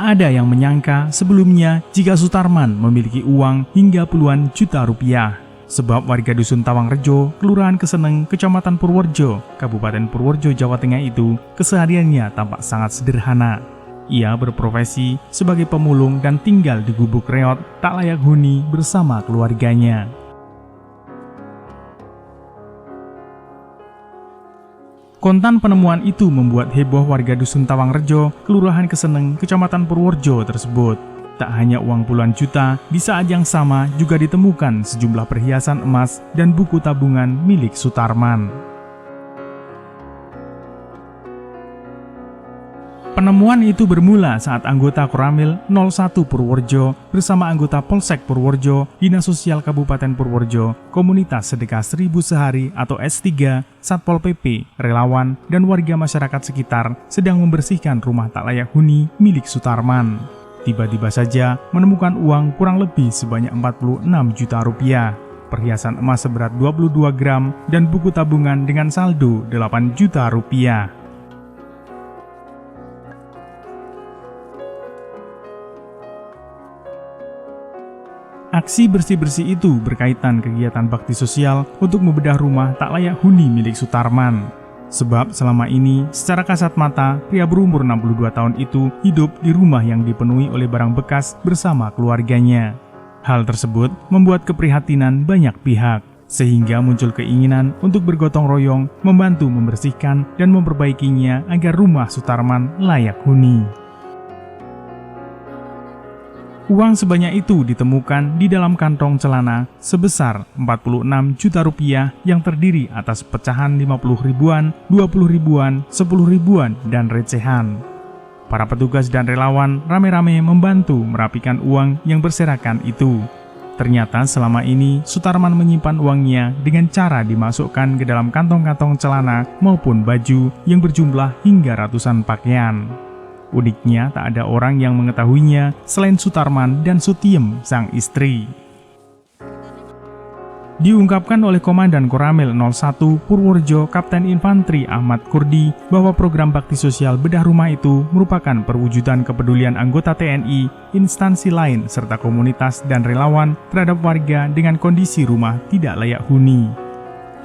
Tak ada yang menyangka sebelumnya jika Sutarman memiliki uang hingga puluhan juta rupiah. Sebab warga Dusun Tawangrejo, Kelurahan Keseneng, Kecamatan Purworejo, Kabupaten Purworejo, Jawa Tengah itu kesehariannya tampak sangat sederhana. Ia berprofesi sebagai pemulung dan tinggal di gubuk reot tak layak huni bersama keluarganya. Kontan penemuan itu membuat heboh warga Dusun Tawangrejo, Kelurahan Keseneng, Kecamatan Purworejo tersebut. Tak hanya uang puluhan juta, di saat yang sama juga ditemukan sejumlah perhiasan emas dan buku tabungan milik Sutarman. Penemuan itu bermula saat anggota Koramil 01 Purworejo bersama anggota Polsek Purworejo, Dinas Sosial Kabupaten Purworejo, Komunitas Sedekah 1000 Sehari atau S3, Satpol PP, relawan, dan warga masyarakat sekitar sedang membersihkan rumah tak layak huni milik Sutarman. Tiba-tiba saja menemukan uang kurang lebih sebanyak 46 juta rupiah, perhiasan emas seberat 22 gram, dan buku tabungan dengan saldo 8 juta rupiah. Aksi bersih-bersih itu berkaitan kegiatan bakti sosial untuk membedah rumah tak layak huni milik Sutarman. Sebab selama ini, secara kasat mata, pria berumur 62 tahun itu hidup di rumah yang dipenuhi oleh barang bekas bersama keluarganya. Hal tersebut membuat keprihatinan banyak pihak, sehingga muncul keinginan untuk bergotong royong membantu membersihkan dan memperbaikinya agar rumah Sutarman layak huni. Uang sebanyak itu ditemukan di dalam kantong celana sebesar 46 juta rupiah yang terdiri atas pecahan 50 ribuan, 20 ribuan, 10 ribuan, dan recehan. Para petugas dan relawan rame-rame membantu merapikan uang yang berserakan itu. Ternyata selama ini Sutarman menyimpan uangnya dengan cara dimasukkan ke dalam kantong-kantong celana maupun baju yang berjumlah hingga ratusan pakaian. Uniknya, tak ada orang yang mengetahuinya selain Sutarman dan Sutiem, sang istri. Diungkapkan oleh Komandan Koramil 01 Purworejo, Kapten Infantri Ahmad Kurdi, bahwa program bakti sosial bedah rumah itu merupakan perwujudan kepedulian anggota TNI, instansi lain, serta komunitas dan relawan terhadap warga dengan kondisi rumah tidak layak huni.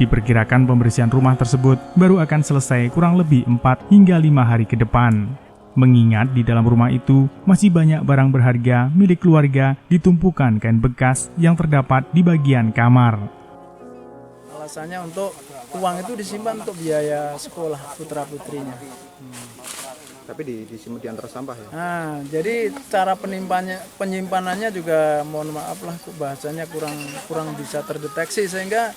Diperkirakan pembersihan rumah tersebut baru akan selesai kurang lebih 4 hingga 5 hari ke depan. Mengingat di dalam rumah itu masih banyak barang berharga milik keluarga ditumpukan kain bekas yang terdapat di bagian kamar. Alasannya untuk uang itu disimpan untuk biaya sekolah putra-putrinya. Tapi disimpan di antara sampah ya? Nah, jadi cara penyimpanannya juga mohon maaf lah bahasanya kurang bisa terdeteksi sehingga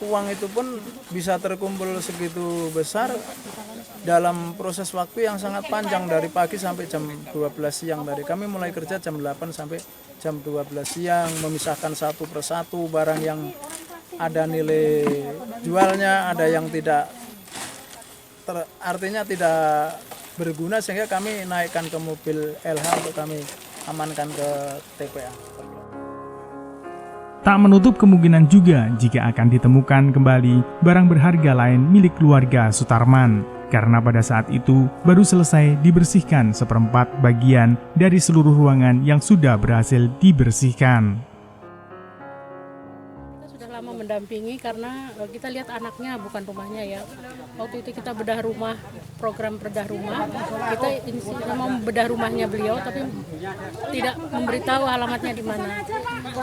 uang itu pun bisa terkumpul segitu besar dalam proses waktu yang sangat panjang dari pagi sampai jam 12 siang tadi. Kami mulai kerja jam 8 sampai jam 12 siang memisahkan satu persatu barang yang ada nilai jualnya, ada yang tidak artinya tidak berguna sehingga kami naikkan ke mobil LH untuk kami amankan ke TPA. Tak menutup kemungkinan juga jika akan ditemukan kembali barang berharga lain milik keluarga Sutarman, karena pada saat itu baru selesai dibersihkan seperempat bagian dari seluruh ruangan yang sudah berhasil dibersihkan. Lama mendampingi karena kita lihat anaknya bukan rumahnya ya. Waktu itu kita bedah rumah, program bedah rumah, kita mau bedah rumahnya beliau tapi tidak memberitahu alamatnya di mana.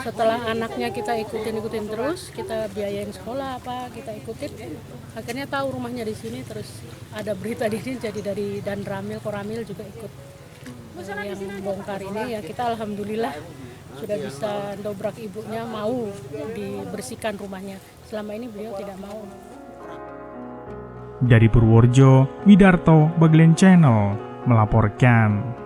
Setelah anaknya kita ikutin terus, kita biayain sekolah apa, kita ikutin, akhirnya tahu rumahnya di sini, terus ada berita di sini, jadi dari dan Koramil juga ikut yang bongkar ini ya. Kita alhamdulillah sudah bisa dobrak ibunya mau dibersihkan rumahnya. Selama ini beliau tidak mau. Dari Purworejo, Widarto, Baglen Channel melaporkan.